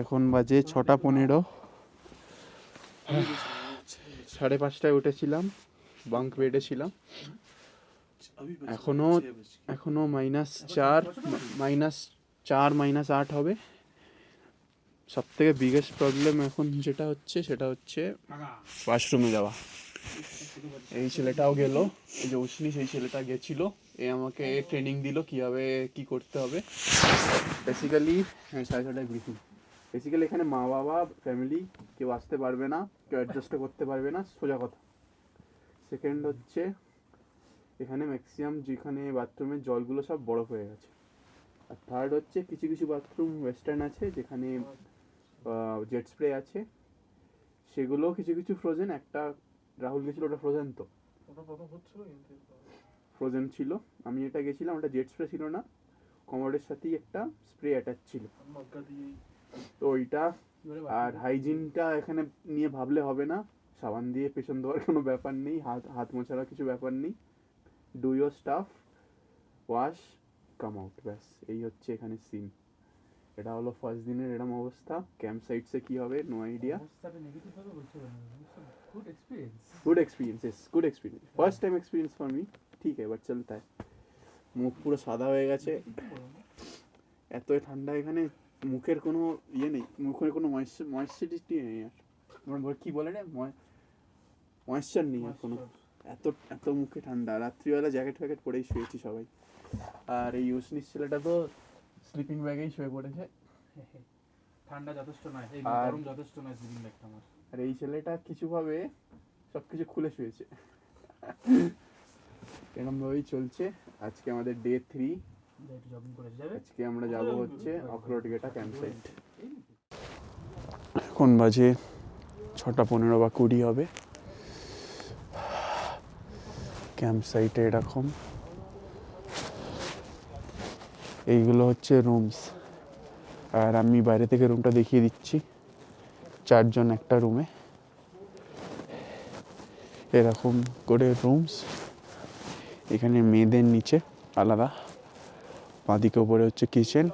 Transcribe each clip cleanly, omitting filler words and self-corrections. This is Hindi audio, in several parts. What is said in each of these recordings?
এখন বাজে 6:15। 5:30টায় উঠেছিলাম, বাঙ্ক বেডে ছিলাম। এখনো -4 -8 হবে। সব থেকে বিগেস্ট প্রবলেম এখন যেটা হচ্ছে সেটা হচ্ছে ওয়াশরুমে যাওয়া। এই ছেলেটাও গেল, এই যে উষ্ণি, সেই ছেলেটা গেছিলো, এ আমাকে ট্রেনিং দিল কীভাবে কী করতে হবে। Basically 6:30টায় briefing. বেসিক্যালি এখানে মা বাবা ফ্যামিলি কেউ আসতে পারবে না, কেউ অ্যাডজাস্টও করতে পারবে না, সোজা কথা। সেকেন্ড হচ্ছে এখানে ম্যাক্সিমাম যেখানে বাথরুমের জলগুলো সব বরফ হয়ে গেছে। আর থার্ড হচ্ছে কিছু কিছু বাথরুম ওয়েস্টার্ন আছে যেখানে জেট স্প্রে আছে, সেগুলো কিছু কিছু ফ্রোজেন। একটা রাহুল গেছিল, ওটা ফ্রোজেন, তো ফ্রোজেন ছিল। আমি এটা গেছিলাম, ওটা জেট স্প্রে ছিল না, কমোডের সাথেই একটা স্প্রে অ্যাটাচ ছিল, তো ওইটা। আর হাইজিনটা এখানে নিয়ে ভাবলে হবে না, সাবান দিয়ে পেছন দেওয়ার কোনো ব্যাপার নেই, হাত মোছার কিছু ব্যাপার নেই। Do your stuff, wash, come out, ব্যাস এই হচ্ছে এখানে সিন। এটা হলো ফার্স্ট দিনের এরকম অবস্থা। ক্যাম্প সাইটসে কী হবে no idea. Good experience, good experience, first time experience for me. ठीक है, বাট চলता है। মুখ পুরো সাদা হয়ে গেছে, এতই ঠান্ডা এখানে, মুখের কোনো ইয়ে নেই, মুখের কোনো ময়েশ্চারিটি নেই। আর আমার কী বলে রে, ময়েশ্চার নেই আর কোনো, এত এত মুখে ঠান্ডা। রাত্রিবেলা জ্যাকেট ফ্যাকেট পরেই শুয়েছি সবাই। আর এই ইউসনিস ছেলেটা তো স্লিপিং ব্যাগেই শুয়ে পড়েছে। ঠান্ডা যথেষ্ট নয়, এই গরম যথেষ্ট নয় স্লিপিং ব্যাগটা আমার। আর এই ছেলেটা কিছুভাবে সব কিছু খুলে শুয়েছে। এরকমভাবেই চলছে। আজকে আমাদের ডে 3। আজকে আমরা যাবো হচ্ছে অখরোটগেটা ক্যাম্প সাইট। এখন বাজে 6:15 বা 20 হবে। ক্যাম্প সাইটে এরকম, এইগুলো হচ্ছে রুমস। আর আমি বাইরে থেকে রুমটা দেখিয়ে দিচ্ছি। 4 জন একটা রুমে, এরকম করে রুমস। এখানে মেয়েদের নিচে আলাদা, বাঁদিকে ওপরে হচ্ছে কিচেন,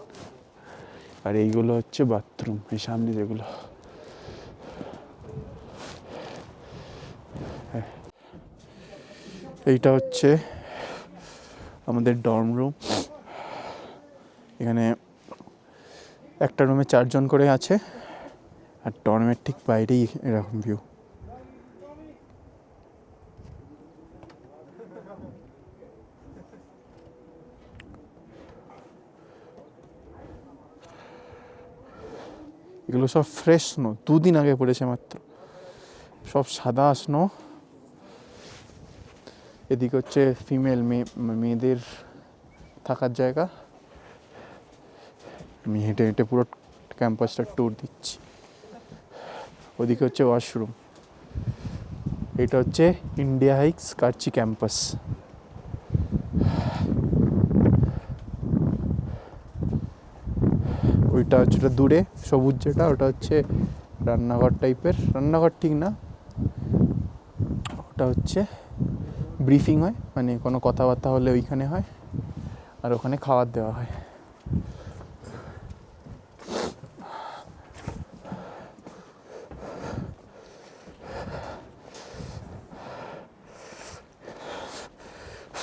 আর এইগুলো হচ্ছে বাথরুম, এই সামনে যেগুলো। এইটা হচ্ছে আমাদের ডর্ম রুম। এখানে একটা রুমে 4 জন করে আছে, আর ডর্মের ঠিক বাইরেই এরকম ভিউ। এগুলো সব ফ্রেশ স্নো, 2 দিন আগে পড়েছে মাত্র, সব সাদা স্নো। এদিকে হচ্ছে ফিমেল মেয়েদের থাকার জায়গা। আমি হেঁটে হেঁটে পুরো ক্যাম্পাসটা ট্যুর দিচ্ছি। ওদিকে হচ্ছে ওয়াশরুম। এটা হচ্ছে ইন্ডিয়া হাইকস কার্চি ক্যাম্পাস। ওইটা হচ্ছে দূরে সবুজ যেটা, ওটা হচ্ছে রান্নাঘর টাইপের, রান্নাঘর ঠিক না, ওটা হচ্ছে ব্রিফিং হয়, মানে কোনো কথাবার্তা হলে ওইখানে হয়, আর ওখানে খাবার দেওয়া হয়।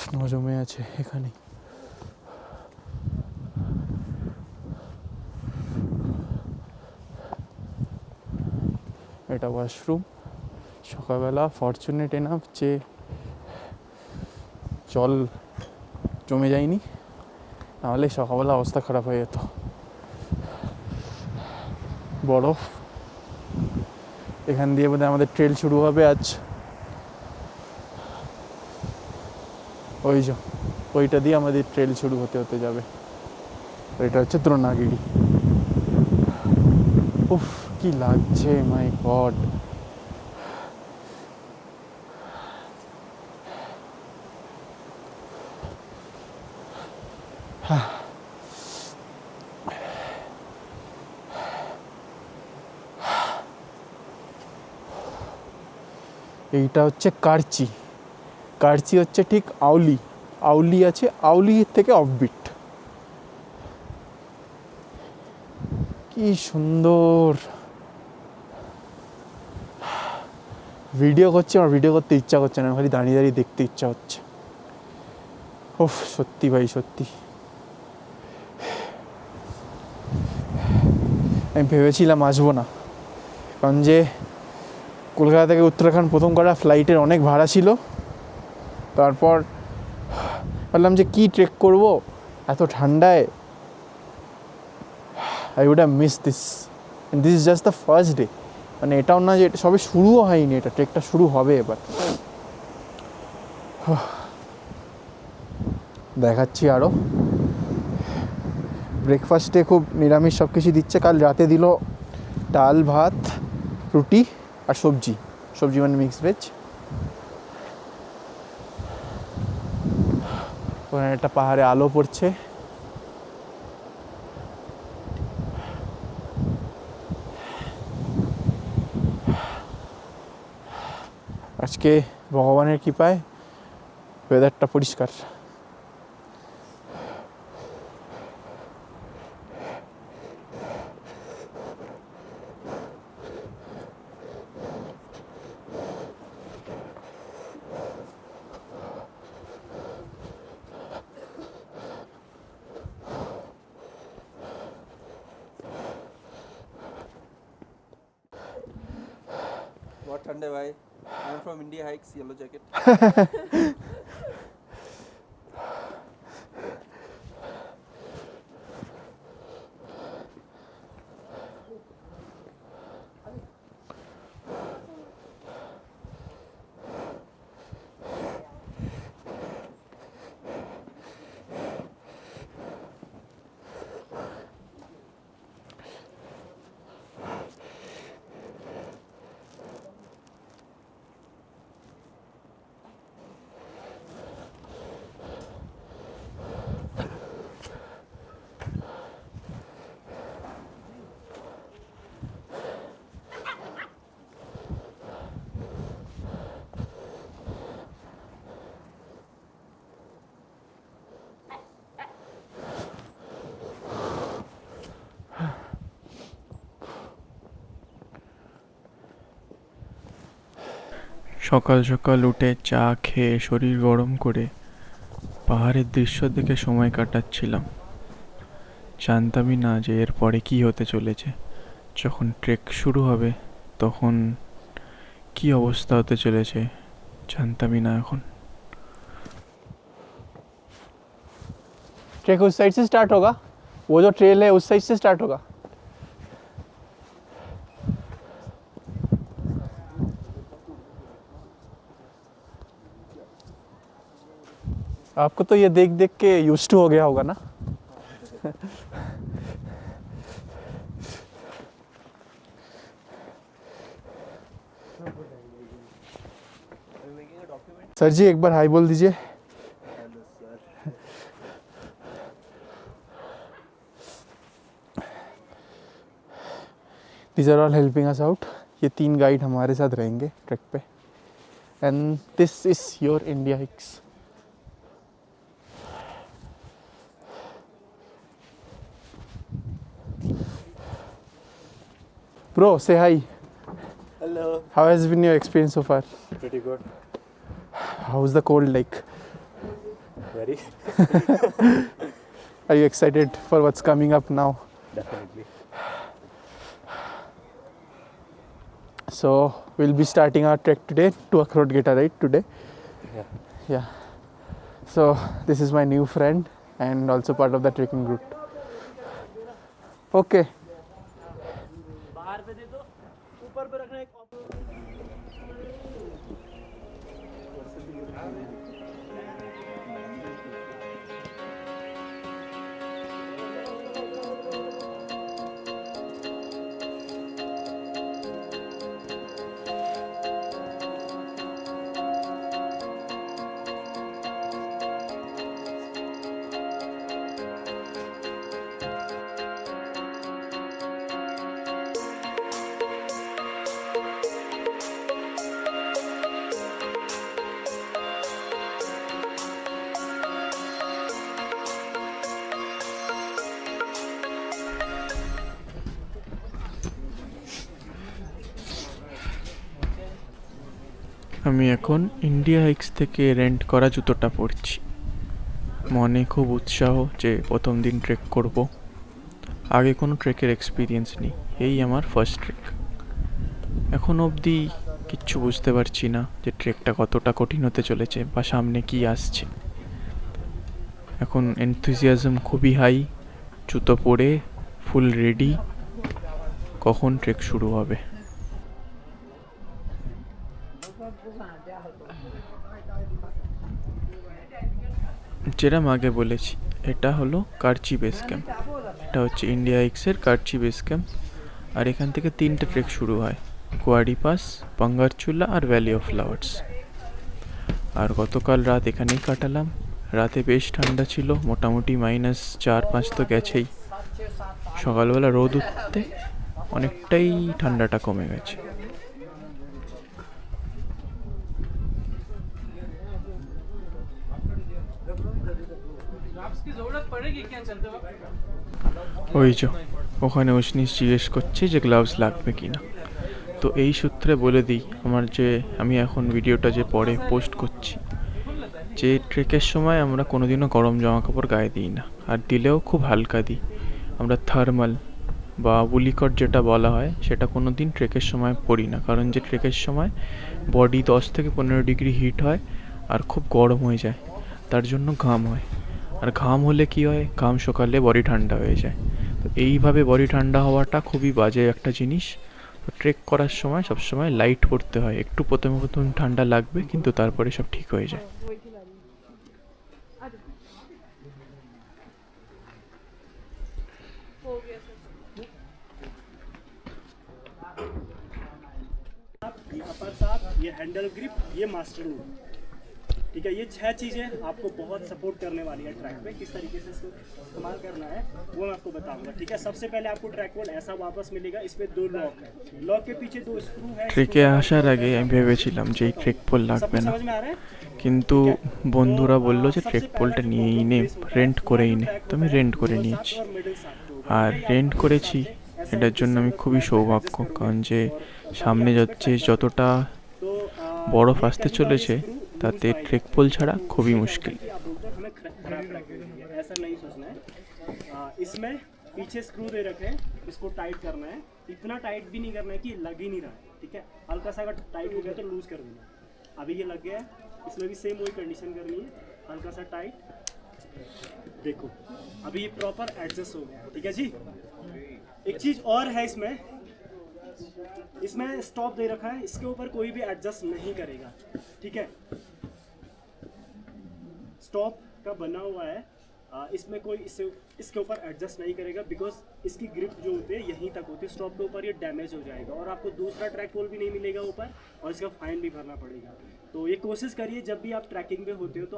স্নো জমে আছে এখানে। এটা ওয়াশরুম। সকালবেলা ফরচুনেট এনাফ যে জল জমে যায়নি, নাহলে সকালবেলা অবস্থা খারাপ হয়ে যেত। বরফ। এখান দিয়ে বোধহয় আমাদের ট্রেল শুরু হবে আজ। ওই যে ওইটা দিয়ে আমাদের ট্রেল শুরু হতে হতে যাবে। এটা হচ্ছে দ্রোণাগিরি। উফ, কি লাগছে, মাই গড। এইটা হচ্ছে কার্চি। কার্চি হচ্ছে ঠিক আউলি, আউলি আছে, আউলির থেকে অফবিট। কি কি সুন্দর ভিডিও করছি, আমার ভিডিও করতে ইচ্ছা করছে না, খালি দাঁড়িয়ে দাঁড়িয়ে দেখতে ইচ্ছা হচ্ছে। ওফ, সত্যি ভাই সত্যি। আমি ভেবেছিলাম আসবো না, কারণ যে কলকাতা থেকে উত্তরাখণ্ড প্রথম করা ফ্লাইটের অনেক ভাড়া ছিল। তারপর ভাবলাম যে কী ট্রেক করবো এত ঠান্ডায়, I would have miss this, this is just the first day. মানে এটাও না যে এটা সবে শুরুও হয়নি, এটা ট্রেকটা শুরু হবে এবার। দেখাচ্ছি আরও। ব্রেকফাস্টে খুব নিরামিষ সব কিছু দিচ্ছে। কাল রাতে দিল ডাল ভাত রুটি আর সবজি, সবজি মানে মিক্স ভেজ। ওখানে একটা পাহাড়ে আলো পড়ছে। আজকে ভগবানের কৃপায় ওয়েদারটা পরিষ্কার। बहुत ठंडे भाई। I am from India hikes yellow jacket. সকাল সকাল উঠে চা খেয়ে শরীর গরম করে পাহাড়ের দৃশ্য দেখে সময় কাটাচ্ছিলাম। জানতামই না যে এর পরে কী হতে চলেছে। যখন ট্রেক শুরু হবে তখন কি অবস্থা হতে চলেছে জানতামই না। এখন ट्रैक उस साइड से स्टार्ट होगा, वो जो ट्रेल है उस साइड से स्टार्ट होगा। आपको तो ये देख देख के यूज्ड टू हो गया होगा ना। सर जी एक बार हाई बोल दीजिए। These are all helping us out. ये 3 गाइड हमारे साथ रहेंगे ट्रैक पे। And this is your India hikes. Bro, say hi. Hello. How has been your experience so far? Pretty good. How's the cold like? Very. Are you excited for what's coming up now? Definitely. So we'll be starting our trek today to Akhrot Geta, right? Today. Yeah. Yeah. So this is my new friend and also part of the trekking route. Okay. बाहर पे दे दो, ऊपर पे रखना एक আমি এখন ইন্ডিয়া হাইক্স থেকে রেন্ট করা জুতোটা পরছি। মনে খুব উৎসাহ যে প্রথম দিন ট্রেক করব। আগে কোনো ট্রেকের এক্সপিরিয়েন্স নেই, এই আমার ফার্স্ট ট্রেক। এখন অবধি কিচ্ছু বুঝতে পারছি না যে ট্রেকটা কতটা কঠিন হতে চলেছে বা সামনে কি আসছে। এখন এনথুজিয়াজম খুবই হাই, জুতো পরে ফুল রেডি, কখন ট্রেক শুরু হবে। যেরকম আগে বলেছি, এটা হলো কার্চি বেস ক্যাম্প। এটা হচ্ছে ইন্ডিয়া হাইক্সের কার্চি বেস ক্যাম্প। আর এখান থেকে 3টে ট্রেক শুরু হয়, কোয়ারি পাস, পাঙ্গারচুলা আর ভ্যালি অফ ফ্লাওয়ার্স। আর গতকাল রাত এখানেই কাটালাম। রাতে বেশ ঠান্ডা ছিল, মোটামুটি -4-5 তো গেছেই। সকালবেলা রোদ উঠতে অনেকটাই ঠান্ডাটা কমে গেছে। ওই যে ওখানে উষ্ণিস জিজ্ঞেস করছে যে গ্লাভস লাগবে কি না। তো এই সূত্রে বলে দিই, আমি এখন ভিডিওটা যে পরে পোস্ট করছি, যে ট্রেকের সময় আমরা কোনোদিনও গরম জামা কাপড় গায়ে দিই না, আর দিলেও খুব হালকা দিই। আমরা থার্মাল বা উলিকট যেটা বলা হয় সেটা কোনো দিন ট্রেকের সময় পরি না, কারণ যে ট্রেকের সময় বডি 10 থেকে 15 ডিগ্রি হিট হয় আর খুব গরম হয়ে যায়, তার জন্য ঘাম হয়। আর ঘাম হলে কি হয়, ঘাম শুকালে বডি ঠান্ডা হয়ে যায়। তো এইভাবে বডি ঠান্ডা হওয়াটা খুবই বাজে একটা জিনিস। তো ট্রেক করার সময় সবসময় লাইট পরতে হয়। একটু প্রথম ঠান্ডা লাগবে, কিন্তু তারপরে সব ঠিক হয়ে যায়। अपर साथ, ये हैंडल ग्रिप, ये मास्टर लूप। ठीक है, ये 6 चीज़ें आपको बहुत सपोर्ट करने वाली है ट्रैक पे। किस तरीके से इसको इस्तेमाल करना है वो मैं आपको बताऊंगा। ठीक है, सबसे पहले आपको ट्रैक बोर्ड ऐसा वापस मिलेगा, इस पे 2 लॉक है। लॉक के पीछे 2 स्क्रू है। ট্রেকে আসার আগে আমি ভেবেছিলাম যে এই ট্রেক পোল লাগবে না, समझ में आ रहा है? কিন্তু বন্ধুরা বললো যে ট্রেক পোলটা নিয়েই নে, রেন্ট করেই নে। তো আমি রেন্ট করে নিয়েছি। আর রেন্ট করেছি এটার জন্য আমি খুবই সৌভাগ্য, কারণ যে সামনে যাচ্ছে যতটা বরফ আসতে চলেছে তাতে ট্রেক পোল ছাড়া খুবই মুশকিল। ऐसा नहीं सोचना है। इसमें पीछे स्क्रू दे रखे हैं, इसको टाइट करना है। इतना टाइट भी नहीं करना है कि लग ही नहीं रहा है। ठीक है, हल्का सा अगर टाइट हो गया तो लूज कर देना। अभी ये लग गया है, इसमें भी सेम वही कंडीशन करनी है, हल्का सा टाइट। देखो अभी ये प्रॉपर एडजस्ट हो गया। ठीक है जी, एक चीज़ और है इसमें स्टॉप दे रखा है, इसके ऊपर कोई भी एडजस्ट नहीं करेगा। ठीक है, स्टॉप का बना हुआ है, इसमें कोई इसके ऊपर एडजस्ट नहीं करेगा, बिकॉज इसकी ग्रिप जो होती है यहीं तक होती है। स्टॉप के ऊपर ये डैमेज हो जाएगा और आपको दूसरा ट्रैक पोल भी नहीं मिलेगा ऊपर, और इसका फाइन भी भरना पड़ेगा। तो ये कोशिश करिए जब भी आप ट्रैकिंग पे होते हो तो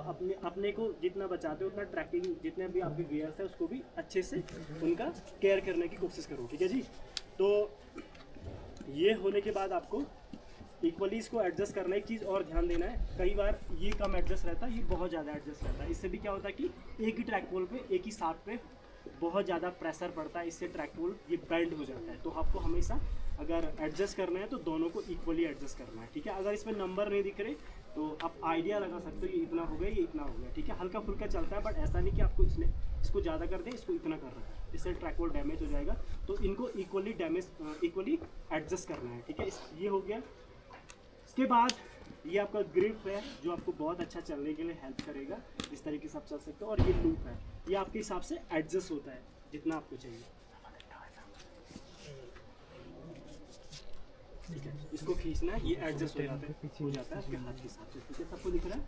अपने को जितना बचाते हो उतना ट्रैकिंग जितने भी आपके गियर्स है उसको भी अच्छे से उनका केयर करने की कोशिश करो। ठीक है जी, तो ये होने के बाद आपको इक्वली इसको एडजस्ट करना है। एक चीज़ और ध्यान देना है, कई बार ये कम एडजस्ट रहता है, ये बहुत ज़्यादा एडजस्ट रहता है। इससे भी क्या होता है कि एक ही ट्रैक पोल पे एक ही साथ पे बहुत ज़्यादा प्रेशर पड़ता है, इससे ट्रैक पोल ये बेंड हो जाता है। तो आपको हमेशा अगर एडजस्ट करना है तो दोनों को इक्वली एडजस्ट करना है। ठीक है, अगर इसमें नंबर नहीं दिख रहे तो आप आइडिया लगा सकते हो ये इतना हो गया, ये इतना हो गया। ठीक है, हल्का फुल्का चलता है, बट ऐसा नहीं कि आपको इसको ज़्यादा कर दें, इसको इतना कर रहा है, इससे ट्रैक पोल डैमेज हो जाएगा। तो इनको इक्वली एडजस्ट करना है। ठीक है, ये हो गया। इसके बाद ये आपका ग्रिप है जो आपको बहुत अच्छा चलने के लिए हेल्प करेगा, इस तरीके से आप चल सकते हो। और ये लूप है, ये आपके हिसाब से एडजस्ट होता है जितना आपको चाहिए। ठीक है, इसको खींचना है, ये एडजस्ट हो जाता है आपके हाथ के हिसाब से। ठीक है, सबको दिख रहा है?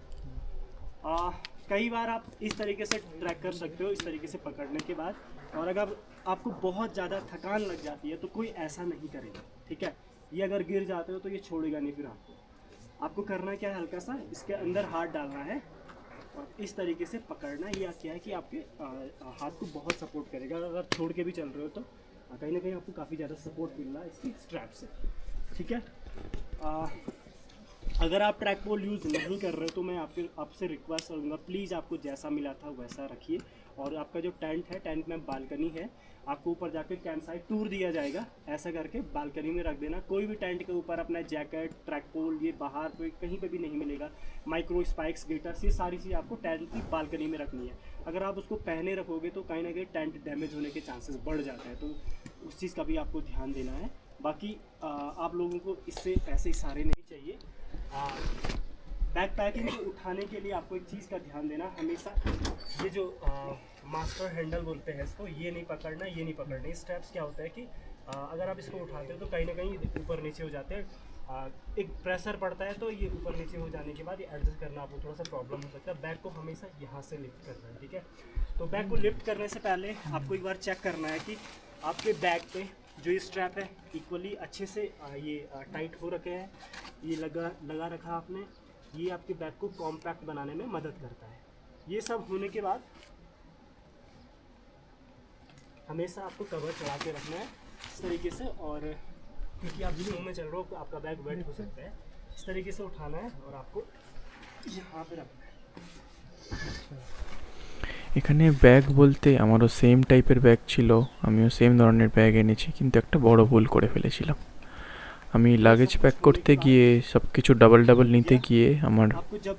कई बार आप इस तरीके से ट्रैक कर सकते हो, इस तरीके से पकड़ने के बाद। और अगर आपको बहुत ज़्यादा थकान लग जाती है तो कोई ऐसा नहीं करेगा। ठीक है, ये अगर गिर जाते हो तो ये छोड़ेगा नहीं। फिर आपको करना क्या है, हल्का सा इसके अंदर हाथ डालना है और इस तरीके से पकड़ना है। ये क्या है कि आपके हाथ को बहुत सपोर्ट करेगा। अगर छोड़ के भी चल रहे हो तो कहीं ना कहीं आपको काफ़ी ज़्यादा सपोर्ट मिल रहा है इसकी स्ट्रैप से। ठीक है, अगर आप ट्रैक पोल यूज़ नहीं कर रहे हो तो मैं आपसे रिक्वेस्ट करूँगा, प्लीज़ आपको जैसा मिला था वैसा रखिए। और आपका जो टेंट है, टेंट में बालकनी है, आपको ऊपर जाके कैंप साइट टूर दिया जाएगा, ऐसा करके बालकनी में रख देना। कोई भी टेंट के ऊपर अपना जैकेट, ट्रैक पोल ये बाहर पे कहीं पे भी नहीं मिलेगा। माइक्रो स्पाइक्स, गेटर्स, ये सारी चीज़ आपको टेंट की बालकनी में रखनी है। अगर आप उसको पहने रखोगे तो कहीं ना कहीं टेंट डैमेज होने के चांसेस बढ़ जाते हैं, तो उस चीज़ का भी आपको ध्यान देना है। बाकी आप लोगों को इससे पैसे सारे नहीं चाहिए। बैक पैकिंग को उठाने के लिए आपको एक चीज़ का ध्यान देना, हमेशा ये जो मास्टर हैंडल बोलते हैं इसको, ये नहीं पकड़ना, ये नहीं पकड़ना। इस स्टेप्स क्या होता है कि अगर आप इसको उठाते हो तो कहीं ना कहीं ऊपर नीचे हो जाते हैं, एक प्रेशर पड़ता है, तो ये ऊपर नीचे हो जाने के बाद ये एडजस्ट करना आपको थोड़ा सा प्रॉब्लम हो सकता है। बैग को हमेशा यहाँ से लिफ्ट करना है, ठीक है। तो बैग को लिफ्ट करने से पहले आपको एक बार चेक करना है कि आपके बैग पे जो ये स्ट्रैप है इक्वली अच्छे से ये टाइट हो रखे हैं, ये लगा रखा आपने। ये आपके बैग को कॉम्पैक्ट बनाने में मदद करता है। ये सब होने के बाद हमेशा आपको कवर चढ़ा के रखना है इस तरीके से, और क्योंकि आप स्नो में चल रहे हो तो आपका बैग वेट हो सकता है। इस तरीके से उठाना है और आपको यहाँ पे रखना है। এখানে ব্যাগ বলতে আমারও সেম টাইপের ব্যাগ ছিল, আমিও সেম ধরনের ব্যাগ এনেছি, কিন্তু একটা বড় ভুল করে ফেলেছিলাম। আমি লাগেজ প্যাক করতে গিয়ে সব কিছু ডাবল ডাবল নিতে গিয়ে আমার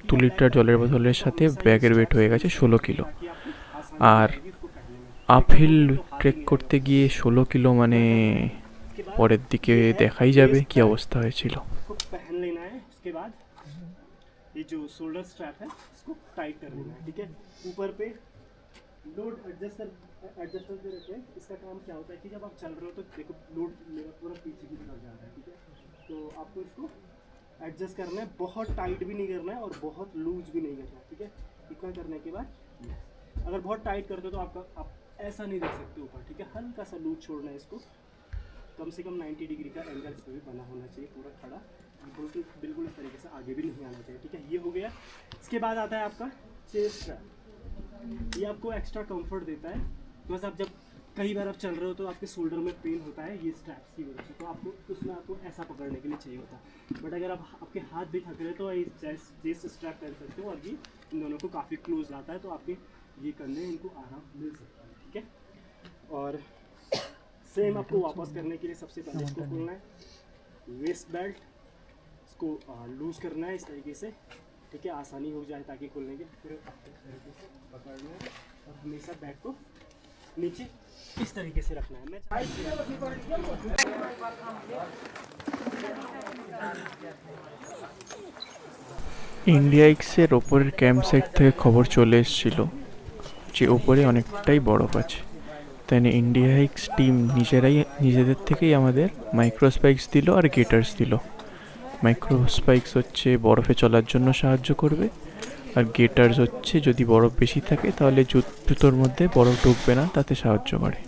2 লিটার জলের বোতলের সাথে ব্যাগের ওয়েট হয়ে গেছে 16 কিলো। আর আপহিল ট্রেক করতে গিয়ে 16 কিলো মানে পরের দিকে দেখাই যাবে কি অবস্থা হয়েছিল। पहन लेना है। उसके बाद ये जो शोल्डर स्ट्रैप है इसको टाइट कर लेना है, ठीक है। ऊपर पे लोड एडजस्टर पे रखे। इसका काम क्या होता है कि जब आप चल रहे हो तो देखो लोड मेरा पूरा पीछे की तरफ जा रहा है, ठीक है। तो आपको इसको एडजस्ट करना है, बहुत टाइट भी नहीं करना है और बहुत लूज भी नहीं करना है, ठीक है। इतना करने के बाद अगर बहुत टाइट करते हो तो आप ऐसा नहीं देख सकते ऊपर, ठीक है। हल्का सा लूज छोड़ना है इसको, कम से कम 90 डिग्री का एंगल इसमें भी बना होना चाहिए, पूरा खड़ा, बिल्कुल इस तरीके से आगे भी नहीं आना चाहिए, ठीक है। ये हो गया। इसके बाद आता है आपका चेस्ट स्ट्रैप। ये आपको एक्स्ट्रा कंफर्ट देता है, बस आप जब कई बार आप चल रहे हो तो आपके शोल्डर में पेन होता है ये स्ट्रैप्स की वजह से, तो आपको उसमें आपको ऐसा पकड़ने के लिए चाहिए होता है। बट अगर आपके हाथ भी थक रहे हो तो चेस्ट स्ट्रैप कर सकते हो, और ये इन दोनों को काफ़ी क्लोज लाता है, तो आपके ये कंधे इनको आराम मिल सकता है, ठीक है। और सेम आपको वापस करने के लिए सबसे पहले इसको खोलना है, वेस्ट बेल्ट इसको लूज करना है इस तरीके से, ठीक है, आसानी हो जाए ताकि खोलने के। फिर आपको इस तरीके से पकड़ना है और हमेशा बैग को नीचे इस तरीके से रखना है। मैं ইন্ডিয়া এক্সের ওপরের ক্যাম্প সাইট থেকে খবর চলে এসেছিল যে ওপরে অনেকটাই বরফ আছে, তাই ইন্ডিয়া হাইক্স টিম নিজেদের থেকেই আমাদের মাইক্রো স্পাইক্স দিল আর গেটার্স দিল। মাইক্রো স্পাইক্স হচ্ছে বরফে চলার জন্য সাহায্য করবে, আর গেটার্স হচ্ছে যদি বরফ বেশি থাকে তাহলে জুতোর মধ্যে বরফ ঢুকবে না, তাতে সাহায্য করে।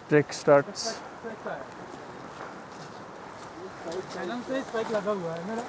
Track starts. पहले से स्पाइक लगा हुआ है मेरा।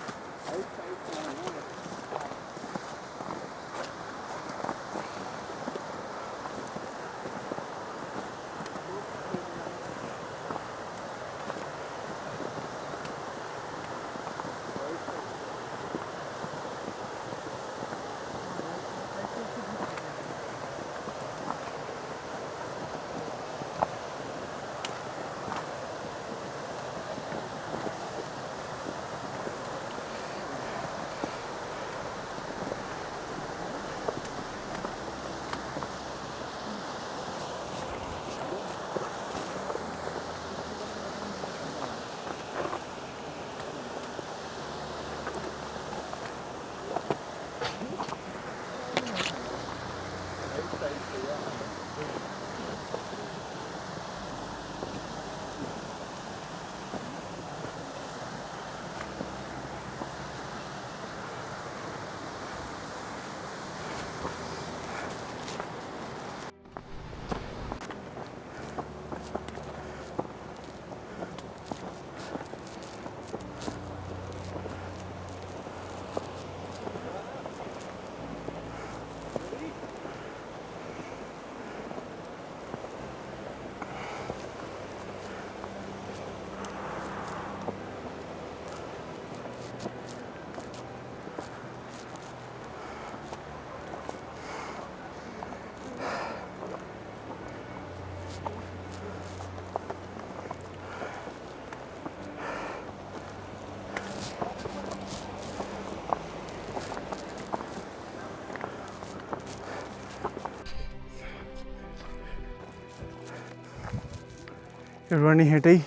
একটুখানি হেঁটেই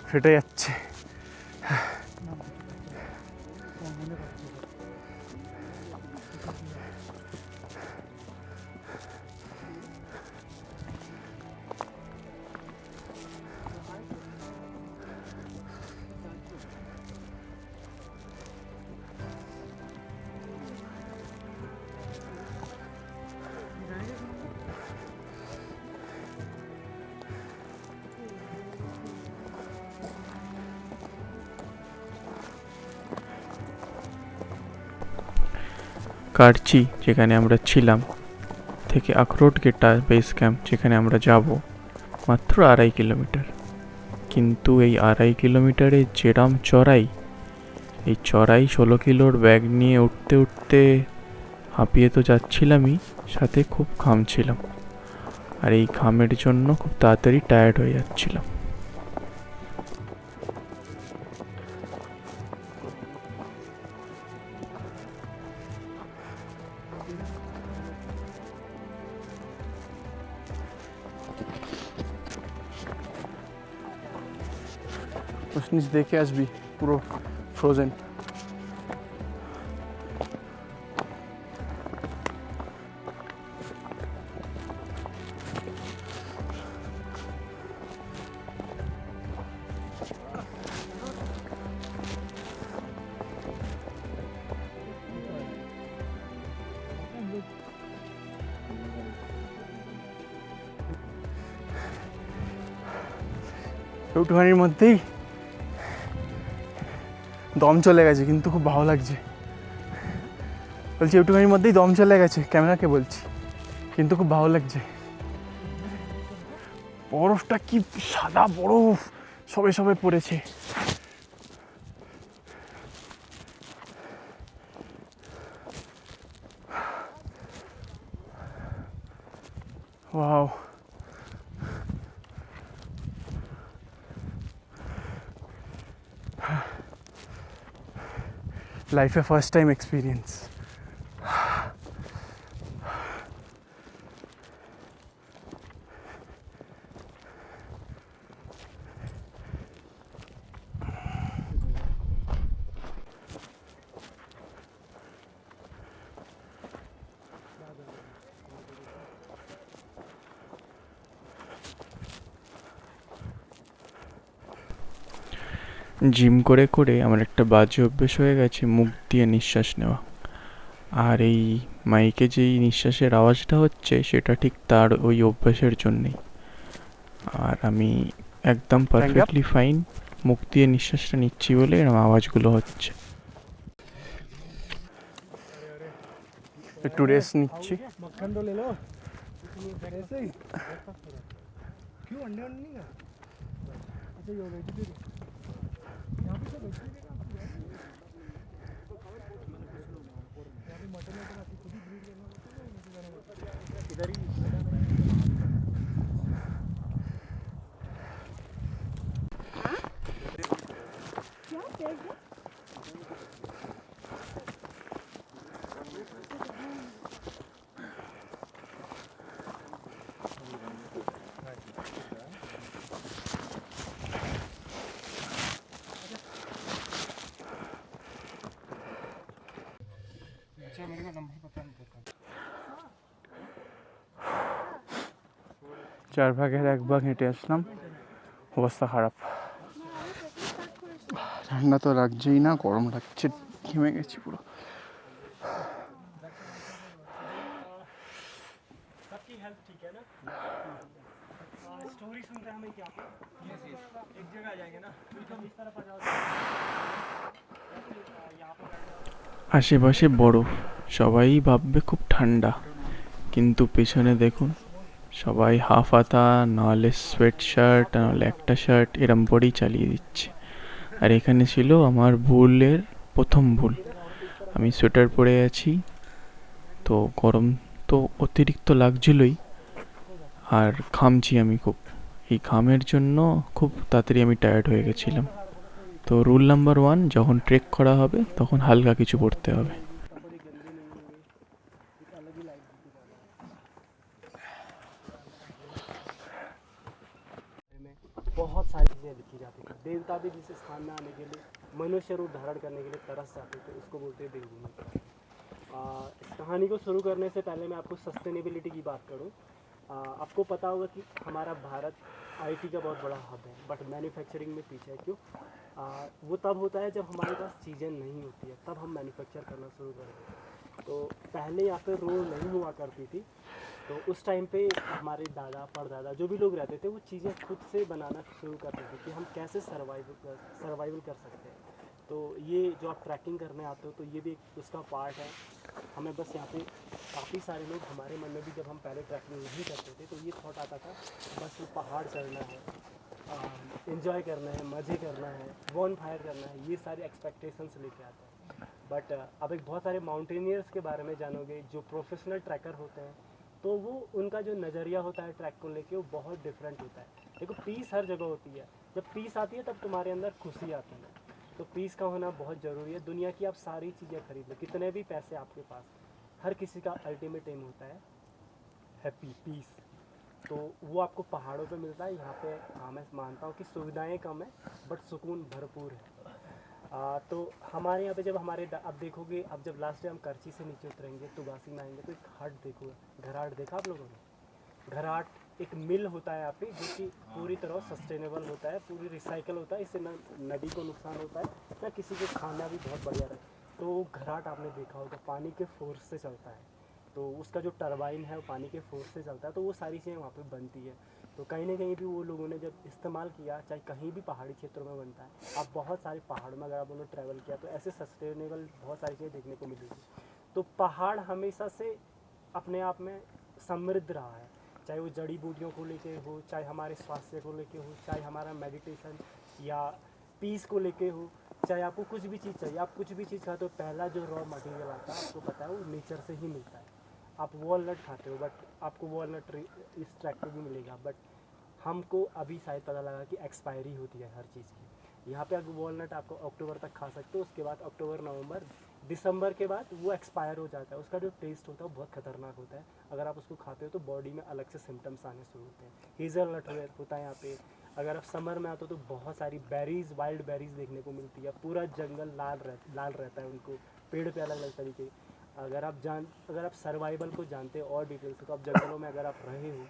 ফেটে যাচ্ছে। কারচি যেখানে আমরা ছিলাম থেকে আখরোট গেটা বেস ক্যাম্প যেখানে আমরা যাব মাত্র 2.5 কিলোমিটার, কিন্তু এই 2.5 কিলোমিটারে যেরাম চড়াই, এই চড়াই 16 কিলোর ব্যাগ নিয়ে উঠতে উঠতে হাঁপিয়ে তো যাচ্ছিলামই, সাথে খুব ঘামছিলাম, আর এই ঘামের জন্য খুব তাড়াতাড়ি টায়ার্ড হয়ে যাচ্ছিলাম। নিচ দেখে আসবি পুরো ফ্রোজেন। একটুখানির মধ্যেই দম চলে গেছে, কিন্তু খুব ভালো লাগছে। বলছি একটুখানির মধ্যেই দম চলে গেছে, ক্যামেরাকে বলছি, কিন্তু খুব ভালো লাগছে। বরফটা কি সাদা বরফ সবে সবে পড়েছে। ওয়াও, লাইফে ফার্স্ট টাইম এক্সপিরিয়েন্স। জিম করে করে আমার একটা বাজে অভ্যেস হয়ে গেছে মুখ দিয়ে নিঃশ্বাস নেওয়া, আর এই মাইকে যেই নিঃশ্বাসের আওয়াজটা হচ্ছে সেটা ঠিক তার ওই অভ্যাসের জন্যেই। আর আমি একদম পারফেক্টলি ফাইন, মুখ দিয়ে নিঃশ্বাসটা নিচ্ছি বলে এরকম আওয়াজগুলো হচ্ছে। একটু রেস্ট নিচ্ছি। চার ভাগের এক ভাগ হেঁটে আসলাম, অবস্থা খারাপ। ঠান্ডা তো লাগছেই না, গরম লাগছে, ঘেমে গেছি পুরো। सबकी हेल्थ ठीक है ना? स्टोरी सुनते हैं हमें क्या एक जगह आ जाएंगे ना, बिल्कुल इस तरफ आ जाओ। আশেপাশে বরফ, সবাই ভাববে খুব ঠান্ডা, কিন্তু পেছনে দেখুন সবাই হাফ হাতা, নাহলে সোয়েট শার্ট, নাহলে একটা শার্ট এরম পরেই চালিয়ে দিচ্ছে। আর এখানে ছিল আমার ভুলের প্রথম ভুল, আমি সোয়েটার পরে আছি, তো গরম তো অতিরিক্ত লাগছিলই, আর ঘামছি আমি খুব। এই ঘামের জন্য খুব তাড়াতাড়ি আমি টায়ার্ড হয়ে গেছিলাম। তো রুল নাম্বার 1, যখন ট্রেক করা হবে তখন হালকা কিছু পরতে হবে। बहुत सारी चीज़ें लिखी जाती थी। देवता भी जिस स्थान में आने के लिए मनुष्य रूप धारण करने के लिए तरस जाते थे, उसको बोलते हैं देवभूमि। इस कहानी को शुरू करने से पहले मैं आपको सस्टेनेबिलिटी की बात करूं। आपको पता होगा कि हमारा भारत आईटी का बहुत बड़ा हब है, बट मैन्युफैक्चरिंग में पीछे है। क्यों? वो तब होता है जब हमारे पास चीज़ें नहीं होती है, तब हम मैन्युफैक्चर करना शुरू कर देते हैं। तो पहले यहाँ पे रोड नहीं हुआ करती थी, तो उस टाइम पे हमारे दादा परदादा जो भी लोग रहते थे वो चीज़ें खुद से बनाना शुरू करते थे कि हम कैसे सर्वाइवल कर सकते हैं। तो ये जो आप ट्रैकिंग करने आते हो तो ये भी एक उसका पार्ट है। हमें बस यहाँ पे काफ़ी सारे लोग, हमारे मन में भी जब हम पहले ट्रैकिंग नहीं करते थे तो ये थॉट आता था बस वो पहाड़ चढ़ना है, एंजॉय करना है, मज़े करना है, बॉन फायर करना है, ये सारे एक्सपेक्टेशंस लेके आते हैं। बट अब एक बहुत सारे माउंटेनियर्स के बारे में जानोगे जो प्रोफेशनल ट्रैकर होते हैं, तो वो उनका जो नज़रिया होता है ट्रैक को लेके वो बहुत डिफरेंट होता है। देखो, पीस हर जगह होती है, जब पीस आती है तब तुम्हारे अंदर खुशी आती है। तो पीस का होना बहुत ज़रूरी है। दुनिया की आप सारी चीज़ें खरीद लो, कितने भी पैसे आपके पास, हर किसी का अल्टीमेट एम होता है हैप्पी, पीस। तो वो आपको पहाड़ों पे मिलता है। यहाँ पे हाँ, मैं मानता हूँ कि सुविधाएं कम है बट सुकून भरपूर है। तो हमारे यहाँ पे जब अब देखोगे, अब जब लास्ट टाइम करची से नीचे उतरेंगे तो बासी में आएंगे तो एक हट देखोगे, घराट देखा आप लोगों ने? घराट एक मिल होता है यहाँ पे जो कि पूरी तरह सस्टेनेबल होता है, पूरी रिसाइकल होता है। इससे ना नदी को नुकसान होता है ना किसी को खाना भी बहुत बढ़िया रहे। तो घराट आपने देखा होगा पानी के फोर्स से चलता है, तो उसका जो टरबाइन है वो पानी के फोर्स से चलता है। तो वो सारी चीज़ें वहाँ पे बनती है। तो कहीं ना कहीं भी वो लोगों ने जब इस्तेमाल किया, चाहे कहीं भी पहाड़ी क्षेत्रों में बनता है, आप बहुत सारे पहाड़ में अगर आप उन्होंने ट्रैवल किया तो ऐसे सस्टेनेबल बहुत सारी चीज़ें देखने को मिलेगी। तो पहाड़ हमेशा से अपने आप में समृद्ध रहा है, चाहे वो जड़ी बूटियों को लेके हो, चाहे हमारे स्वास्थ्य को लेके हो, चाहे हमारा मेडिटेशन या पीस को लेके हो, चाहे आपको कुछ भी चीज़ चाहिए, आप कुछ भी चीज़ खाते हो, पहला जो रॉ मटेरियल आता है आपको पता है वो नेचर से ही मिलता है। आप वॉलनट खाते हो बट आपको वॉलनट इस ट्रैक पे भी मिलेगा, बट हमको अभी शायद पता लगा कि एक्सपायरी होती है हर चीज़ की। यहाँ पे अगर वॉलनट आपको अक्टूबर तक खा सकते हो, उसके बाद अक्टूबर नवंबर दिसंबर के बाद वो एक्सपायर हो जाता है। उसका जो टेस्ट होता है वो बहुत खतरनाक होता है। अगर आप उसको खाते हो तो बॉडी में अलग से सिम्टम्स आने शुरू होते हैं। हेज़लनट होता है यहाँ पे। अगर आप समर में आते हो तो बहुत सारी बेरीज़, वाइल्ड बेरीज़ देखने को मिलती है। पूरा जंगल लाल रहता है, उनको पेड़ पे अलग अलग तरीके। अगर आप सर्वाइवल को जानते हो और डिटेल से, तो आप जंगलों में अगर आप रहे हो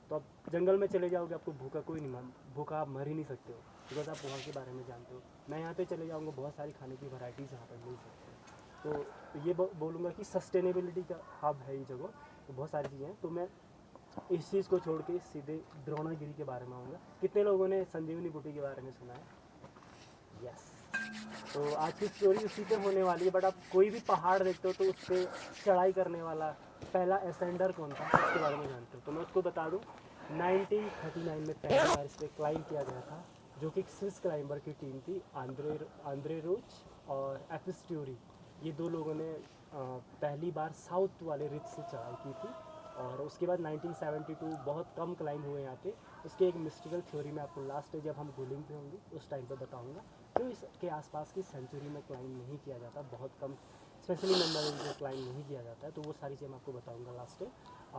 तो आप जंगल में चले जाओगे, आपको भूखा कोई नहीं भूखा आप मर ही नहीं सकते हो, बिकॉज आप वहाँ के बारे में जानते हो। मैं यहाँ पे चले जाऊँगा, बहुत सारी खाने की वैराइटीज़ यहाँ पर मिल सकती है। तो ये बोलूँगा कि सस्टेनेबिलिटी का हब है ये जगह, तो बहुत सारी चीज़ें हैं। तो मैं इस चीज़ को छोड़ के सीधे द्रोणागिरी के बारे में आऊँगा। कितने लोगों ने संजीवनी बूटी के बारे में सुना है? यस। तो आज की स्टोरी उसी पे होने वाली है। बट आप कोई भी पहाड़ देखते हो तो उस पर चढ़ाई करने वाला पहला एसेंडर कौन था, उसके बारे में जानते हो? तो मैं उसको बता दूं, 1939 में पहली बार इस पर क्लाइंब किया गया था, जो कि एक स्विस क्लाइंबर की टीम थी। आंद्रे रोच और एपिस्ट्यूरी, ये दो लोगों ने पहली बार साउथ वाले रिज से चढ़ाई की थी। और उसके बाद 1972 बहुत कम क्लाइंब हुए यहाँ पे। उसकी एक मिस्टिकल थ्योरी में आपको लास्ट जब हम गुलिंग पे होंगे उस टाइम पे बताऊंगा। तो इसके आसपास की सेंचुरी में क्लाइंब नहीं किया जाता, बहुत कम स्पेशली नंबर में क्लाइंब नहीं किया जाता है। तो वो सारी चीज़ मैं आपको बताऊंगा लास्ट।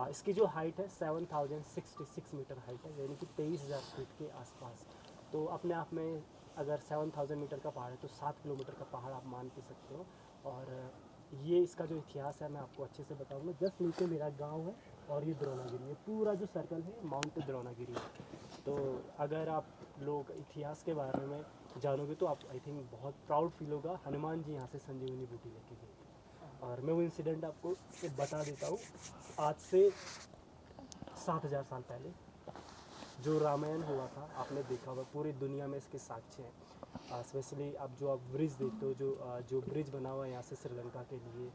इसकी जो हाइट है 7066 मीटर हाइट है, यानी कि 23,000 फीट के आसपास। तो अपने आप में अगर 7000 मीटर का पहाड़ है तो 7 किलोमीटर का पहाड़ आप मान के सकते हो। और ये इसका जो इतिहास है मैं आपको अच्छे से बताऊंगा। जस्ट नीचे मेरा गांव है और ये द्रोणागिरी है, पूरा जो सर्कल है माउंट द्रोणागिरी है। तो अगर आप लोग इतिहास के बारे में जानोगे तो आप आई थिंक बहुत प्राउड फील होगा। हनुमान जी यहाँ से संजीवनी बूटी लेके गए थे, और मैं वो इंसिडेंट आपको बता देता हूँ। आज से 7000 साल पहले जो रामायण हुआ था आपने देखा होगा, पूरी दुनिया में इसके साक्ष्य हैं। स्पेशली अब जो आप ब्रिज देखते हो, जो ब्रिज बना हुआ है यहाँ से श्रीलंका के लिए,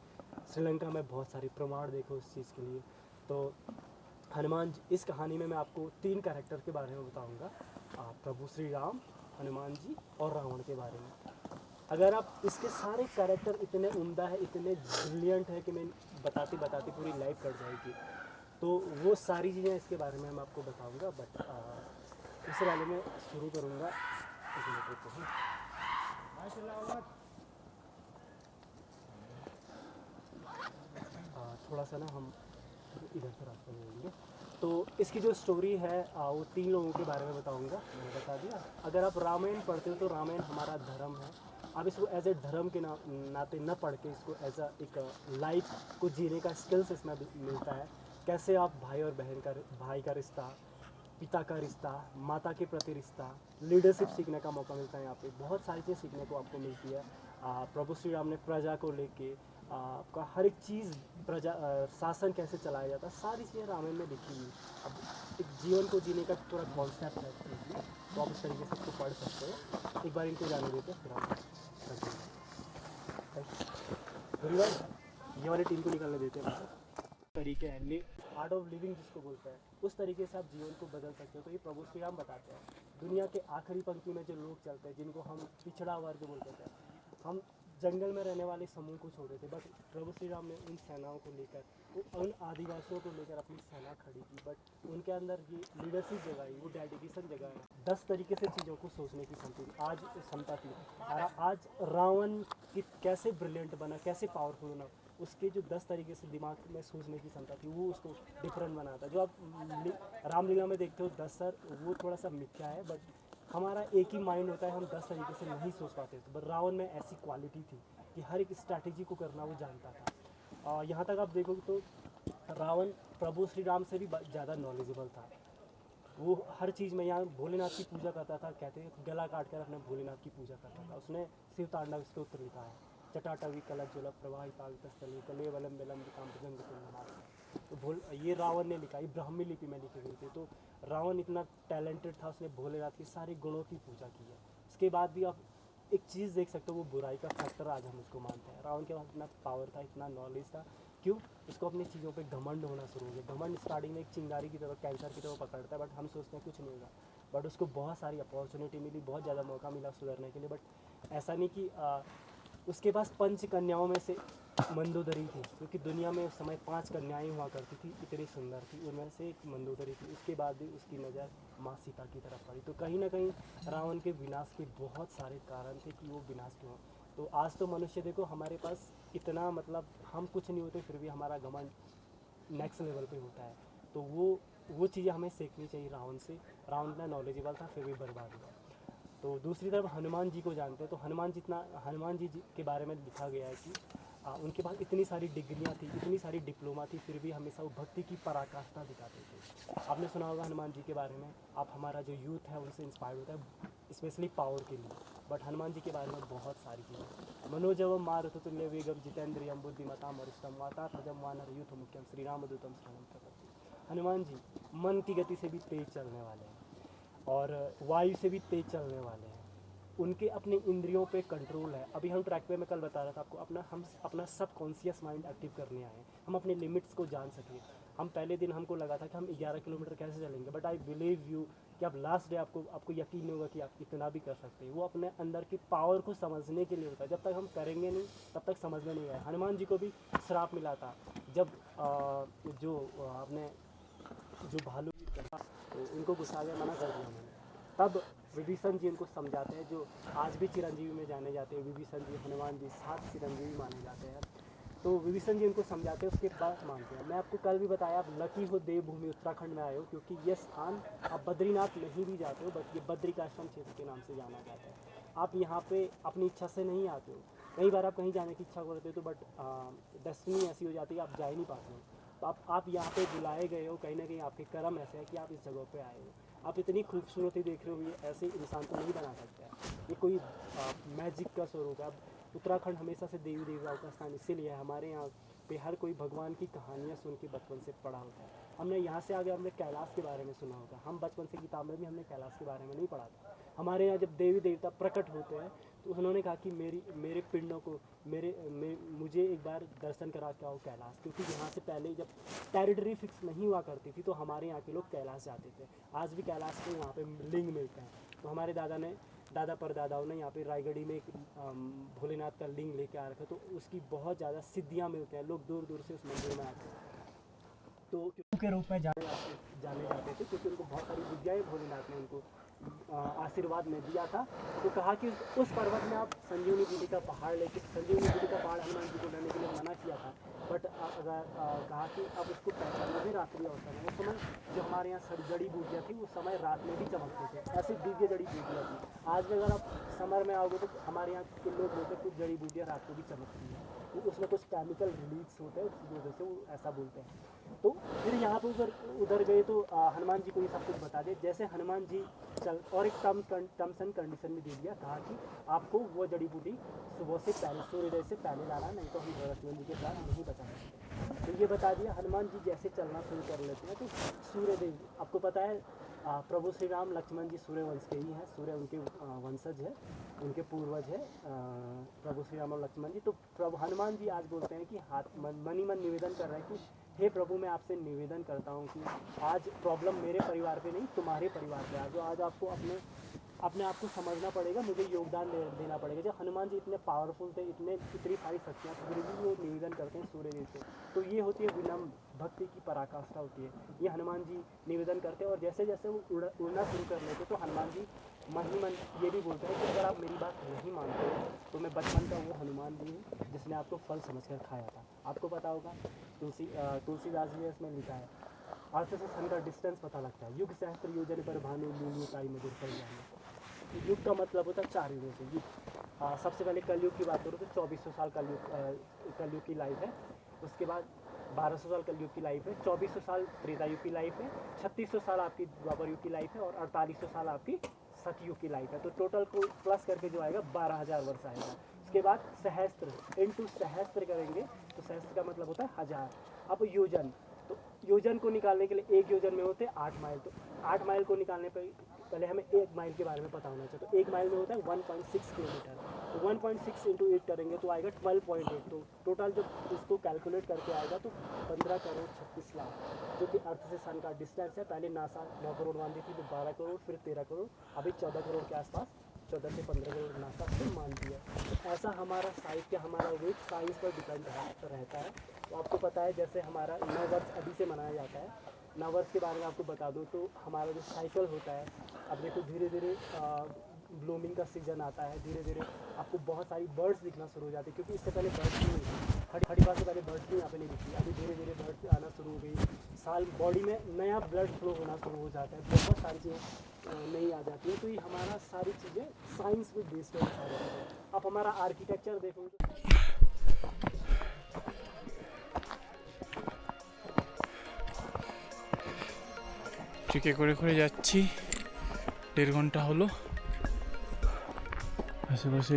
श्रीलंका में बहुत सारे प्रमाण देखो इस चीज़ के लिए। तो हनुमान जी, इस कहानी में मैं आपको 3 कैरेक्टर के बारे में बताऊंगा, प्रभु श्री राम, हनुमान जी और रावण के बारे में। अगर आप इसके सारे कैरेक्टर इतने उम्दा है, इतने ब्रिलियंट है कि मैं बताते बताते पूरी लाइफ कट जाएगी। तो वो सारी चीज़ें इसके बारे में मैं आपको बताऊंगा। बट इससे पहले मैं शुरू करूँगा। थोड़ा सा ना हम इधर से रास्ता लेंगे। तो इसकी जो स्टोरी है वो 3 लोगों के बारे में बताऊंगा, मैंने बता दिया। अगर आप रामायण पढ़ते हो तो रामायण हमारा धर्म है। आप इसको एज ए धर्म के नाते न पढ़ के इसको एज अ एक लाइफ को जीने का स्किल्स इसमें मिलता है। कैसे आप भाई का रिश्ता, पिता का रिश्ता, माता के प्रति रिश्ता, लीडरशिप सीखने का मौका मिलता है। यहाँ पे बहुत सारी चीज़ सीखने को आपको मिलती है। प्रभु श्री राम ने प्रजा को लेके आपका हर एक चीज़ शासन कैसे चलाया जाता है, सारी चीज़ें रामायण में लिखी हुई। अब एक जीवन को जीने का पूरा कॉन्सेप्ट है इसमें, तो आप इस तरीके से इसको पढ़ सकते हो। एक बार इनको जाने देते हैं, फिर हम ये वाली टीम को निकलने देते हैं। तरीके हैं आर्ट ऑफ लिविंग जिसको बोलते हैं, उस तरीके से आप जीवन को बदल सकते हो। तो ये प्रभु श्री राम बताते हैं। दुनिया के आखिरी पंक्ति में जो लोग चलते हैं, जिनको हम पिछड़ा वर्ग बोलते थे, हम जंगल में रहने वाले समूह को छोड़े थे, बट प्रभु श्री राम ने उन सेनाओं को लेकर, उन आदिवासियों को लेकर अपनी सेना खड़ी की। बट उनके अंदर ये लीडरशिप जगाई, वो डेडिकेशन जगाया, 10 तरीके से चीज़ों को सोचने की क्षमता थी। आज रावण की कैसे ब्रिलियंट बना, कैसे पावरफुल बना, उसके जो 10 तरीके से दिमाग में सोचने की क्षमता थी, वो उसको डिफरेंट बनाता। जो आप रामलीला में देखते हो 10 सर, वो थोड़ा सा मिथ्या है, बट हमारा एक ही माइंड होता है, हम 10 तरीके से नहीं सोच पाते थे। बट रावण में ऐसी क्वालिटी थी कि हर एक स्ट्रैटेजी को करना वो जानता था। यहाँ तक आप देखोगे तो रावण प्रभु श्री राम से भी ज़्यादा नॉलेजेबल था। वो हर चीज़ में, यहाँ भोलेनाथ की पूजा करता था, कहते हैं गला काट कर अपने भोलेनाथ की पूजा करता था। उसने शिव तांडव स्तोत्र लिखा है, जटाटवी कलज्ज्वल प्रवाहितावितस्थले कलेवलम विलंबितां भुजंगतुल्यनाथ। तो ये रावण ने लिखा, ये ब्राह्मी लिपि में लिखी गई थी। तो रावण इतना टैलेंटेड था, उसने भोलेनाथ के सारे गुणों की पूजा की है। उसके बाद भी आप एक चीज़ देख सकते हो, वो बुराई का फैक्टर आज हम उसको मानते हैं। रावण के पास इतना पावर था, इतना नॉलेज था, क्यों? उसको अपनी चीज़ों पे घमंड होना शुरू हो गया। घमंड स्टार्टिंग में एक चिंगारी की तरह, कैंसर की तरह पकड़ता है, बट हम सोचते हैं कुछ नहीं होगा। बट उसको बहुत सारी अपॉर्चुनिटी मिली, बहुत ज़्यादा मौका मिला सुधरने के लिए। बट ऐसा नहीं कि उसके पास 5 कन्याओं में से मंदोदरी थी, क्योंकि दुनिया में उस समय 5 कन्याएं हुआ करती थी, इतनी सुंदर थी। उनमें से एक मंदोदरी थी। उसके बाद भी उसकी नज़र माँ सीता की तरफ पड़ी। तो कहीं ना कहीं रावण के विनाश के बहुत सारे कारण थे कि वो विनाश क्यों। तो आज तो मनुष्य देखो, हमारे पास इतना, मतलब हम कुछ नहीं होते फिर भी हमारा घमंड नेक्स्ट लेवल पे होता है। तो वो चीज़ें हमें सीखनी चाहिए रावण से। रावण इतना नॉलेजेबल था, फिर भी बर्बाद हुआ। तो दूसरी तरफ हनुमान जी को जानते हैं, तो हनुमान जी के बारे में लिखा गया है कि उनके पास इतनी सारी डिग्रियां थी, इतनी सारी डिप्लोमा थी, फिर भी हमेशा वो भक्ति की पराकाष्ठा दिखाते थे। आपने सुना होगा हनुमान जी के बारे में। आप हमारा जो यूथ है उनसे इंस्पायर होता है, स्पेशली पावर के लिए। बट हनुमान जी के बारे में बहुत सारी चीज़ें। मनोजवम मारुततुल्य वेगम जितेंद्रियम बुद्धिमताम वरिष्ठम वातात्मजम वानर यूथ मुख्यम श्री रामदूतम शरणम प्रपत्ति। हनुमान जी मन की गति से भी तेज चलने वाले हैं और वायु से भी तेज चलने वाले हैं। उनके अपने इंद्रियों पे कंट्रोल है। अभी हम ट्रैक पे, मैं कल बता रहा था आपको, हम अपना सब कॉन्शियस माइंड एक्टिव करने आए हैं। हम अपने लिमिट्स को जान सकें। हम पहले दिन हमको लगा था कि हम 11 किलोमीटर कैसे चलेंगे, बट आई बिलीव यू कि अब लास्ट डे आपको यकीन नहीं होगा कि आप इतना भी कर सकते हैं। वो अपने अंदर की पावर को समझने के लिए होता है। जब तक हम करेंगे नहीं तब तक समझ में नहीं आया। हनुमान जी को भी श्राप मिला था, जब जो भालू तो उनको गुस्सा गया, मना कर दिया उन्होंने। तब विभीषण जी उनको समझाते हैं, जो आज भी चिरंजीवी में जाने जाते हैं। विभीषण जी, हनुमान जी 7 चिरंजीवी माने जाते हैं। तो विभीषण जी उनको समझाते हैं, उसके बाद मानते हैं। मैं आपको कल भी बताया, आप लकी हो देवभूमि उत्तराखंड में आए हो, क्योंकि ये स्थान आप बद्रीनाथ नहीं भी जाते हो, बट ये बद्रिकाश्रम क्षेत्र के नाम से जाना जाता है। आप यहाँ पे अपनी इच्छा से नहीं आते हो। कई बार आप कहीं जाने की इच्छा करते हो, तो बट डेस्टिनी ऐसी हो जाती है आप जा ही नहीं पाते हो। तो आप यहाँ पे बुलाए गए हो, कहीं ना कहीं आपके कर्म ऐसे है कि आप इस जगह पे आए हो। आप इतनी खूबसूरती देख रहे हो, ये ऐसे इंसान को नहीं बना सकता है। ये कोई मैजिक का स्वरूप है। अब उत्तराखंड हमेशा से देवी देवताओं का स्थान इसीलिए है। हमारे यहाँ पे हर कोई भगवान की कहानियाँ सुन के बचपन से पढ़ा होता है। हमने यहाँ से आगे हमने कैलाश के बारे में सुना होगा। हम बचपन से किताब में भी हमने कैलाश के बारे में नहीं पढ़ा था। हमारे यहाँ जब देवी देवता प्रकट होते हैं तो उन्होंने कहा कि मेरे पिंडों को मुझे एक बार दर्शन करा के आओ कैलाश, क्योंकि यहाँ से पहले जब टेरिटरी फिक्स नहीं हुआ करती थी तो हमारे यहाँ के लोग कैलाश जाते थे। आज भी कैलाश के यहाँ पे लिंग मिलते हैं। तो हमारे दादा परदादाओं ने यहाँ पे रायगढ़ी में एक भोलेनाथ का लिंग लेके आ रखा, तो उसकी बहुत ज़्यादा सिद्धियाँ मिलते हैं। लोग दूर दूर से उस मंदिर में आते हैं, तो के रूप में जाने जाते थे, क्योंकि उनको बहुत सारी विद्याएँ भोलेनाथ ने उनको आशीर्वाद में दिया था। तो कहा कि उस पर्वत में आप संजीवनी बूटी का पहाड़ लेके, संजीवनी बूटी का पहाड़ हनुमान जी को लेने के लिए मना किया था, बट अगर कहा कि अब उसको पहचानना भी रात्रि अवसर है। उस समय जो हमारे यहाँ जड़ी बूटियाँ थी उस समय रात में भी चमकते थे, ऐसी दिव्य जड़ी बूटियाँ थी। आज भी अगर आप समर में आओगे तो हमारे यहाँ के लोग बोलते हैं कुछ जड़ी बूटियाँ रात को भी चमकती हैं, तो उसमें कुछ केमिकल रिलीज होते हैं, उसकी वजह से वो ऐसा बोलते हैं। तो फिर यहाँ पे उधर गए तो हनुमान जी को ये सब कुछ बता दिया। जैसे हनुमान जी चल, और एक टर्म्स एंड कंडीशन भी दे दिया, कहा कि आपको वो जड़ी बूटी सुबह से पहले, सूर्योदय से पहले लाना, नहीं तो हम लक्ष्मण जी के साथ नहीं बचा सकते। तो ये बता दिया। हनुमान जी जैसे चलना शुरू कर लेते हैं तो सूर्योदय, आपको पता है प्रभु श्री राम लक्ष्मण जी सूर्य वंश के ही हैं, सूर्य उनके वंशज है, उनके पूर्वज है प्रभु श्री राम और लक्ष्मण जी। तो प्रभु हनुमान जी आज बोलते हैं कि हाथ मन ही मन निवेदन कर रहे हैं कि हे प्रभु, मैं आपसे निवेदन करता हूँ कि आज प्रॉब्लम मेरे परिवार पे नहीं, तुम्हारे परिवार पे आज आपको अपने आप को समझना पड़ेगा, मुझे योगदान देना पड़ेगा। जब हनुमान जी इतने पावरफुल थे, इतनी सारी शक्तियाँ, फिर भी वो निवेदन करते हैं सूर्यदेव से। तो ये होती है विनम्र भक्ति की पराकाष्ठा होती है, ये हनुमान जी निवेदन करते हैं। और जैसे जैसे वो उड़ना शुरू कर लेते तो हनुमान जी मन ही मन ये भी बोलते हैं कि अगर आप मेरी बात नहीं मानते तो मैं बचपन का वो हनुमान जी हूँ जिसने आपको फल समझकर खाया था। आपको पता होगा तुलसीदास जी ने इसमें लिखा है, अर्थ से सन का डिस्टेंस पता लगता है, युग सहस्त्र योजन पर भानु लीली ताई मधुर फल जाने। युग का मतलब होता है 4 युगों से युग। सबसे पहले कलयुग की बात करूँ तो 2400 साल कलयुग की लाइफ है। उसके बाद 1200 साल कलयुग की लाइफ है, 2400 साल त्रेता युग की लाइफ है, 3600 साल आपकी द्वापर युग की लाइफ है और 4800 साल आपकी सतयुग की लाइफ है। तो टोटल को प्लस करके जो आएगा 12,000 वर्ष आएगा। उसके बाद सहस्त्र इंटू सहस्त्र करेंगे तो सहस्त्र का मतलब होता है 1000। अब योजन, तो योजन को निकालने के लिए एक योजन में होते हैं 8 माइल। तो 8 माइल को निकालने पर पहले हमें 1 माइल के बारे में पता होना चाहिए। तो 1 माइल में होता है 1.6 किलोमीटर। तो 1.6 इंटू 8 करेंगे तो आएगा 12.8। तो टोटल जब उसको कैलकुलेट करके आएगा तो 15 करोड़ 36 लाख, जो कि अर्थ से सन का डिस्टेंस है। पहले नासा 9 करोड़ मान दी थी, तो 12 करोड़, फिर 13 करोड़, अभी 14 करोड़ के आसपास, 14 से 15 करोड़ नासा फिर मान दिया। तो ऐसा हमारा साहित्य, हमारा वेट साइंस पर डिपेंड रहता है। तो आपको पता है जैसे हमारा नववर्ष अभी से मनाया जाता है। नववर्ष के बारे में आपको बता दूं तो हमारा जो साइकिल होता है, अब देखो धीरे धीरे ब्लूमिंग का सीज़न आता है, धीरे धीरे आपको बहुत सारी बर्ड्स दिखना शुरू हो जाती है, क्योंकि इससे पहले बर्ड्स नहीं थी। हरी बात से पहले बर्ड्स भी यहाँ पे नहीं दिखती, अभी धीरे धीरे बर्ड्स आना शुरू हो गई। साल बॉडी में नया ब्लड फ्लो होना शुरू हो जाता है, बहुत सारी चीज़ें नई आ जाती है। तो ये हमारा सारी चीज़ें साइंस पे बेस्ड है सारी चीज़ें। आप हमारा आर्किटेक्चर देखोगे ট্রেকে করে করে যাচ্ছি, 1.5 ঘন্টা হলো। আশেপাশে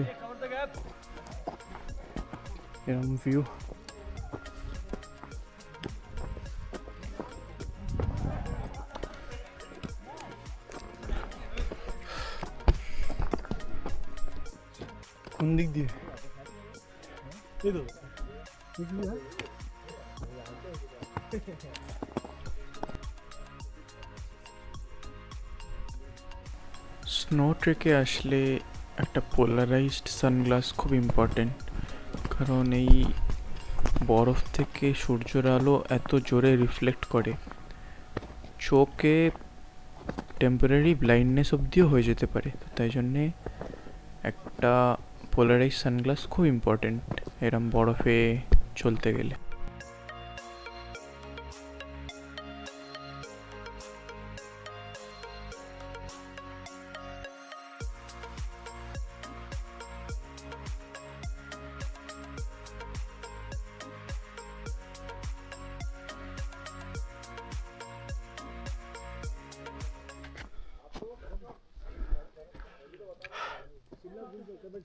এরকম ভিউ। কোন দিক দিয়ে? স্নো ট্রেকে আসলে একটা পোলারাইজড সানগ্লাস খুব ইম্পর্টেন্ট, কারণ এই বরফ থেকে সূর্যের আলো এত জোরে রিফ্লেক্ট করে, চোখে টেম্পোরারি ব্লাইন্ডনেস অবধিও হয়ে যেতে পারে। তাই জন্যে একটা পোলারাইজড সানগ্লাস খুব ইম্পর্টেন্ট এরম বরফে চলতে গেলে।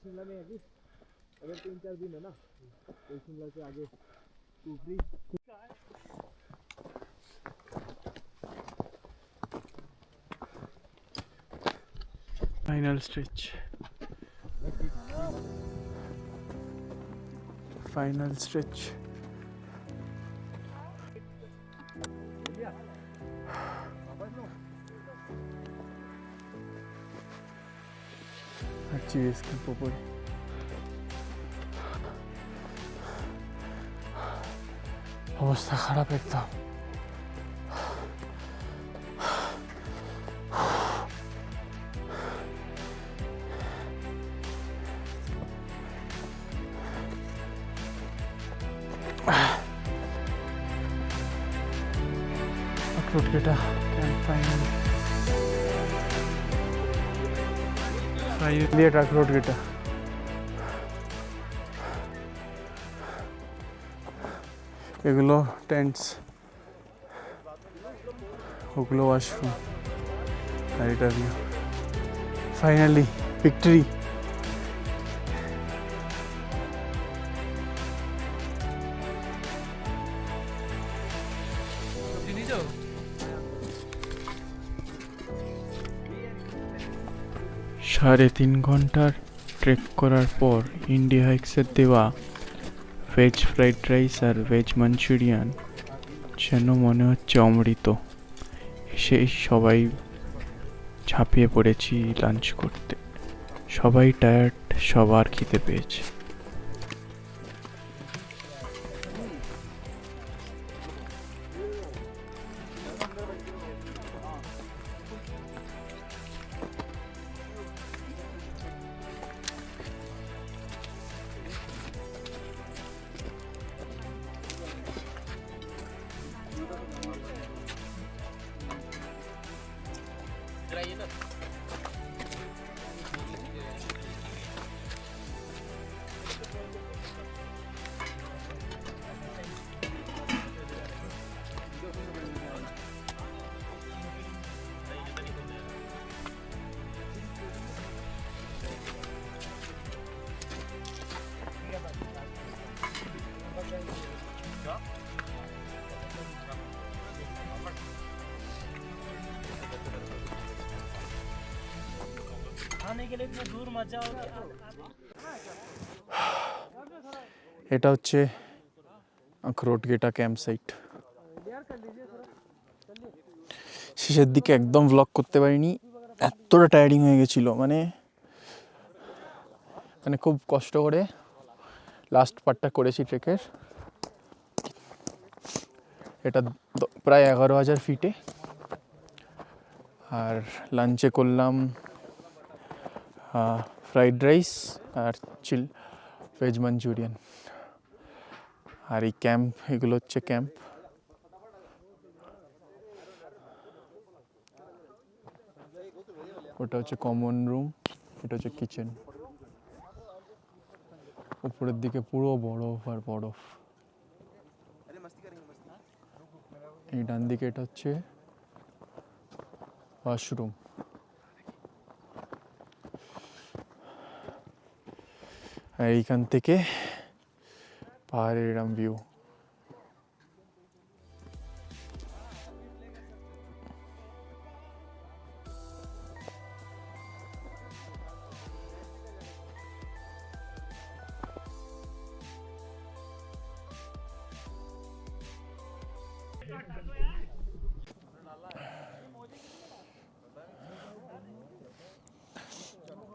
शिमला में अभी अगर 3-4 दिन है ना तो शिमला से आगे Kufri. Final stretch, final stretch. अच्छी है इसकी पोपड़। अवस्था खराब एकदम। আখরোটকেটা ক্যাম্প ফাইনালি এটা আখরোটকেটা। এগুলো টেন্টস, ওগুলো ওয়াশরুম, আর এটা ভিউ। Finally victory. সাড়ে 3 ঘন্টার ট্রেক করার পর ইন্ডিয়া হাইক্সের দেওয়া ভেজ ফ্রাইড রাইস আর ভেজ মাঞ্চুরিয়ান যেন মনে হচ্ছে অমৃত। এসে সবাই ঝাঁপিয়ে পড়েছি লাঞ্চ করতে। সবাই টায়ার্ড, সবার খিদে পেয়েছে। आने के लिए इतना दूर मत जाओ। এটা হচ্ছে আখরোটকেটা ক্যাম্প সাইট। শেষের দিকে একদম ব্লগ করতে পারিনি, এতটা টায়ারিং হয়ে গেছিলো। মানে খুব কষ্ট করে লাস্ট পার্টটা করেছি ট্রেকের। এটা প্রায় 11,000 ফিটে। আর লাঞ্চে করলাম ফ্রাইড রাইস আর চিল ভেজ মাঞ্চুরিয়ান। আর এই ক্যাম্প, এগুলো হচ্ছে ক্যাম্প। ওটা হচ্ছে কমন রুম, এটা হচ্ছে কিচেন। উপরের দিকে পুরো বরফ আর বরফ। এই ডান দিকে এটা হচ্ছে ওয়াশরুম। আর এইখান থেকে পাহাড়ের এরম ভিউ।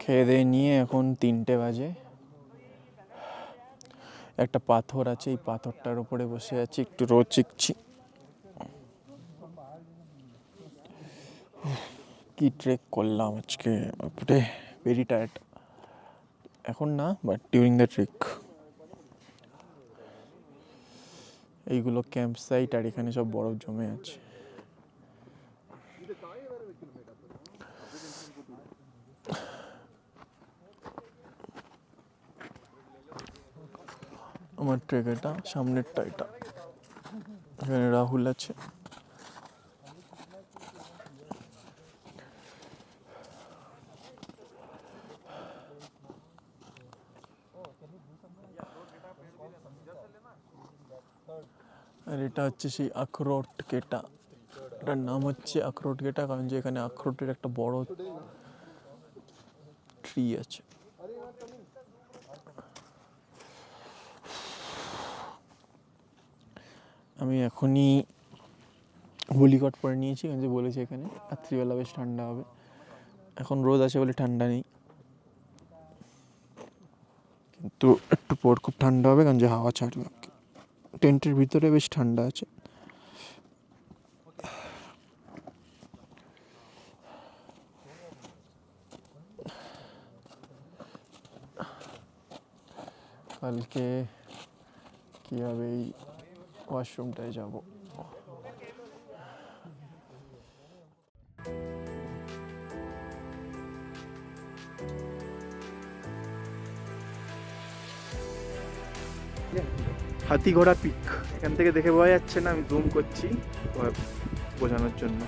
খেয়ে দিয়ে নিয়ে এখন 3টে বাজে। একটা পাথর আছে, এই পাথরটার উপরে বসে আছি, একটু রোদ চিকছি। কি ট্রেক করলাম আজকে, বাপরে ভেরি টায়ার্ড। এখন না, বাট ডিউরিং দ্য ট্রেক। এইগুলো ক্যাম্প সাইট, আর এখানে সব বরফ জমে আছে। আমার ট্রেক এটা, সামনেরটা এটা। এখানে রাহুল আছে। আর এটা হচ্ছে সেই আখরোটকেটা। এটার নাম হচ্ছে আখরোটকেটা কারণ যে এখানে আখরোটের একটা বড় ট্রি আছে। আমি এখনই হোলিকট পরে নিয়েছি কারণ যে বলেছে এখানে রাত্রিবেলা বেশ ঠান্ডা হবে। এখন রোদ আছে বলে ঠান্ডা নেই, কিন্তু একটু পর খুব ঠান্ডা হবে কারণ যে হাওয়া ছাড়বে। টেন্টের ভিতরে বেশ ঠান্ডা আছে। কালকে কী হবে, এই ওয়াশরুমটায় যাব। হাতি ঘোড়া পিক এখান থেকে দেখে বোঝা যাচ্ছে না, আমি জুম করছি বোঝানোর জন্য।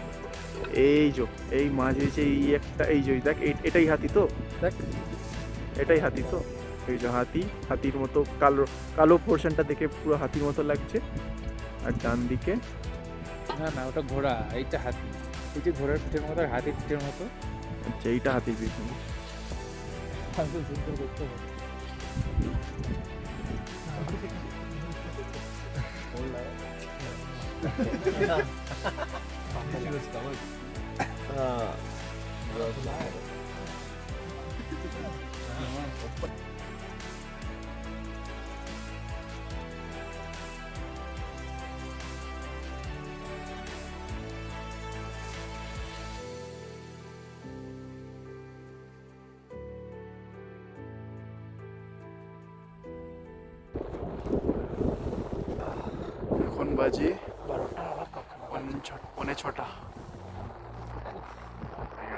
এই মাঝে যে এই একটা এই যে দেখ এটাই হাতি তো, দেখ এটাই হাতি তো, এই যে হাতির মতো কালো কালো পোর্শনটা দেখে পুরো হাতির মতো লাগছে। আর ডান দিকে না না, ওটা ঘোড়া, এইটা হাতি। এই যে ঘোড়ার পিঠের মতো আর হাতির পিঠের মতো। আচ্ছা এইটা হাতির পিঠ। সুন্দর করতে হবে। এখন বাজে 6:45।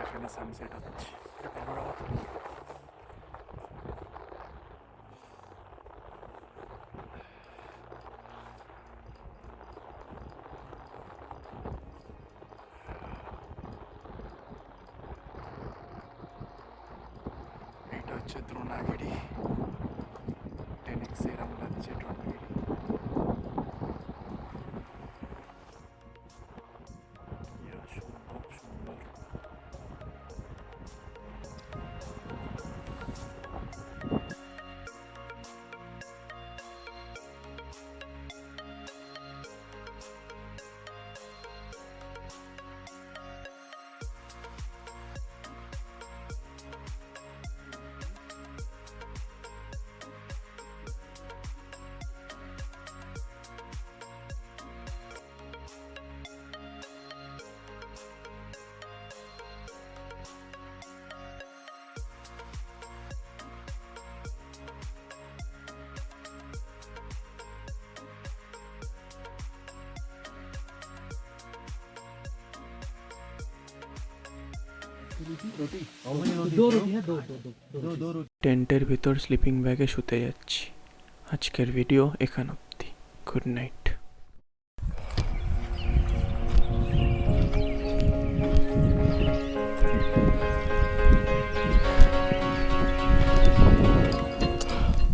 এখানে সানসেট হচ্ছে। এটা হচ্ছে দ্রোণাগিরি। 10x এরম লাগছে দ্রোণাগিরি। সুন্দর। টেন্টের ভিতর স্লিপিং ব্যাগে শুতে যাচ্ছি। আজকের ভিডিও এখান অবধি। Good night.